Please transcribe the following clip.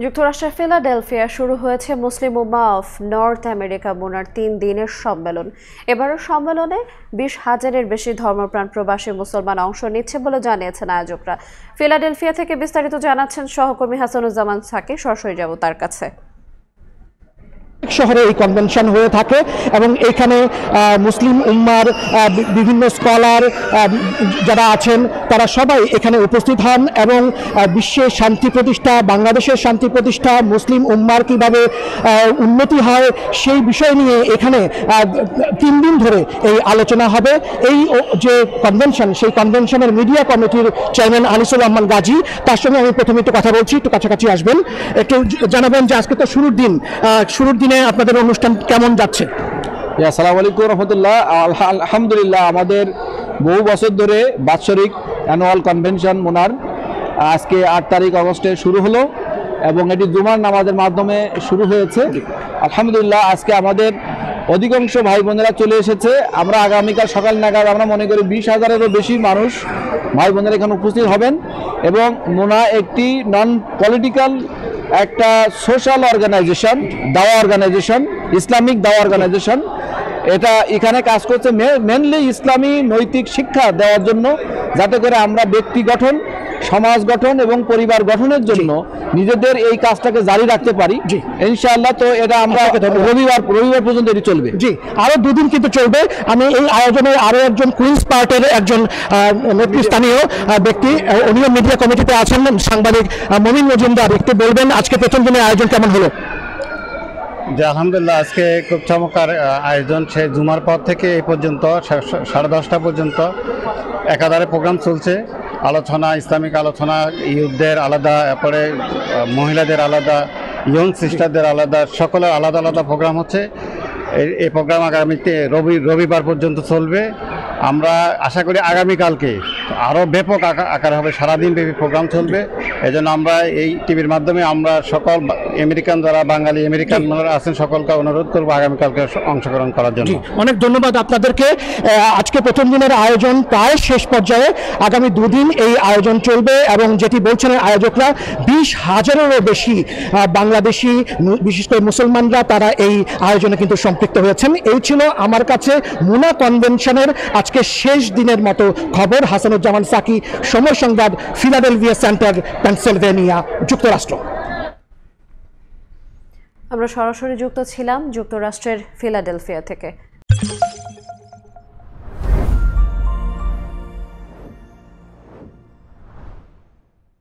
যুক্তরাষ্ট্রের ফিলাডেলফিয়া শুরু হয়েছে মুসলিম উম্মাহ অফ নর্থ আমেরিকা মুনার ৩ দিনের সম্মেলন। এবারের সম্মেলনে ২০,০০০-এর বেশি ধর্মপ্রাণ প্রবাসী মুসলমান অংশ নিচ্ছে বলে জানিয়েছেন আয়োজকরা। ফিলাডেলফিয়া থেকে বিস্তারিত জানাচ্ছেন সহকর্মী হাসানুজ্জামান সাকি। সরাসরি যাব তার কাছে। শহরে এই কনভেনশন হয়ে থাকে এবং এখানে মুসলিম উম্মার বিভিন্ন স্কলার যারা আছেন তারা সবাই এখানে উপস্থিত হন এবং বিশ্বের শান্তি প্রতিষ্ঠা, বাংলাদেশের শান্তি প্রতিষ্ঠা, মুসলিম উম্মার কিভাবে উন্নতি হয় সেই বিষয় নিয়ে এখানে ৩ দিন ধরে এই আলোচনা হবে। এই যে কনভেনশন, সেই কনভেনশনের মিডিয়া কমিটির চেয়ারম্যান আনিসুল রহমান গাজী, তার সঙ্গে আমি প্রথমে একটু কথা বলছি। একটু কাছাকাছি আসবেন, একটু জানাবেন যে আজকে তো শুরুর দিনে আপনাদের অনুষ্ঠান কেমন যাচ্ছে? আসসালামু আলাইকুম রহমতুল্লাহ। আলহামদুলিল্লাহ, আমাদের বহু বছর ধরে বাৎসরিক অ্যানুয়াল কনভেনশন মুনার আজকে ৮ তারিখ আগস্টে শুরু হলো এবং এটি জুমার নামাজের মাধ্যমে শুরু হয়েছে। আলহামদুলিল্লাহ, আজকে আমাদের অধিকাংশ ভাই বোনেরা চলে এসেছে। আমরা আগামীকাল সকাল নাগাদ আমরা মনে করি ২০,০০০-এরও বেশি মানুষ ভাই বোনেরা এখানে উপস্থিত হবেন এবং মুনা একটি নন পলিটিক্যাল একটা সোশ্যাল অর্গানাইজেশন, দাওয়া অর্গানাইজেশন, ইসলামিক দাওয়া অর্গানাইজেশন। এটা এখানে কাজ করছে মেনলি ইসলামী নৈতিক শিক্ষা দেওয়ার জন্য, যাতে করে আমরা ব্যক্তি গঠন, সমাজ গঠন এবং পরিবার গঠনের জন্য নিজেদের এই কাজটাকে জারি রাখতে পারি ইনশাআল্লাহ। তো এটা আমরা রবিবার পর্যন্ত এটি চলবে। জি, আরো 2 দিন কিন্তু চলবে। আমি এই আয়োজনে আরো একজন কুইন্স পার্টের একজন নেতৃস্থানীয় ব্যক্তি, উনিও মিডিয়া কমিটিতে আছেন, সাংবাদিক মমিন মজুমদার, একটু বলবেন আজকে প্রথম দিনের আয়োজন কেমন হলো? যে আলহামদুলিল্লাহ, আজকে খুব চমৎকার আয়োজন। সে জুমার পর থেকে এই পর্যন্ত 10:30 পর্যন্ত একাধারে প্রোগ্রাম চলছে। আলোচনা, ইসলামিক আলোচনা, ইউথদের আলাদা, এরপরে মহিলাদের আলাদা, ইয়ং সিস্টারদের আলাদা, সকলের আলাদা আলাদা প্রোগ্রাম হচ্ছে। এই প্রোগ্রাম আগামীতে রবিবার পর্যন্ত চলবে। আমরা আশা করি আগামীকালকে আরও ব্যাপক আকার হবে, সারাদিন ব্যাপী প্রোগ্রাম চলবে। এজন্য আমরা এই টিভির মাধ্যমে আমরা সকল আমেরিকান যারা বাঙালি আমেরিকান আছেন সকলকে অনুরোধ করবো আগামীকালকে অংশগ্রহণ করার জন্য। অনেক ধন্যবাদ আপনাদেরকে। আজকে প্রথম দিনের আয়োজন প্রায় শেষ পর্যায়ে। আগামী 2 দিন এই আয়োজন চলবে এবং যেটি বলছেন আয়োজকরা, 20,000-এরও বেশি বাংলাদেশি, বিশেষ করে মুসলমানরা, তারা এই আয়োজনে কিন্তু সম্পৃক্ত হয়েছেন। এই ছিল আমার কাছে মুনা কনভেনশনের আজকে শেষ দিনের মতো খবর। হাসানুজ্জামান সাকি, সময় সংবাদ, ফিলাডেলফিয়া সেন্টার, পেনসিলভেনিয়া, যুক্তরাষ্ট্র। আমরা সরাসরি যুক্ত ছিলাম যুক্তরাষ্ট্রের ফিলাডেলফিয়া থেকে।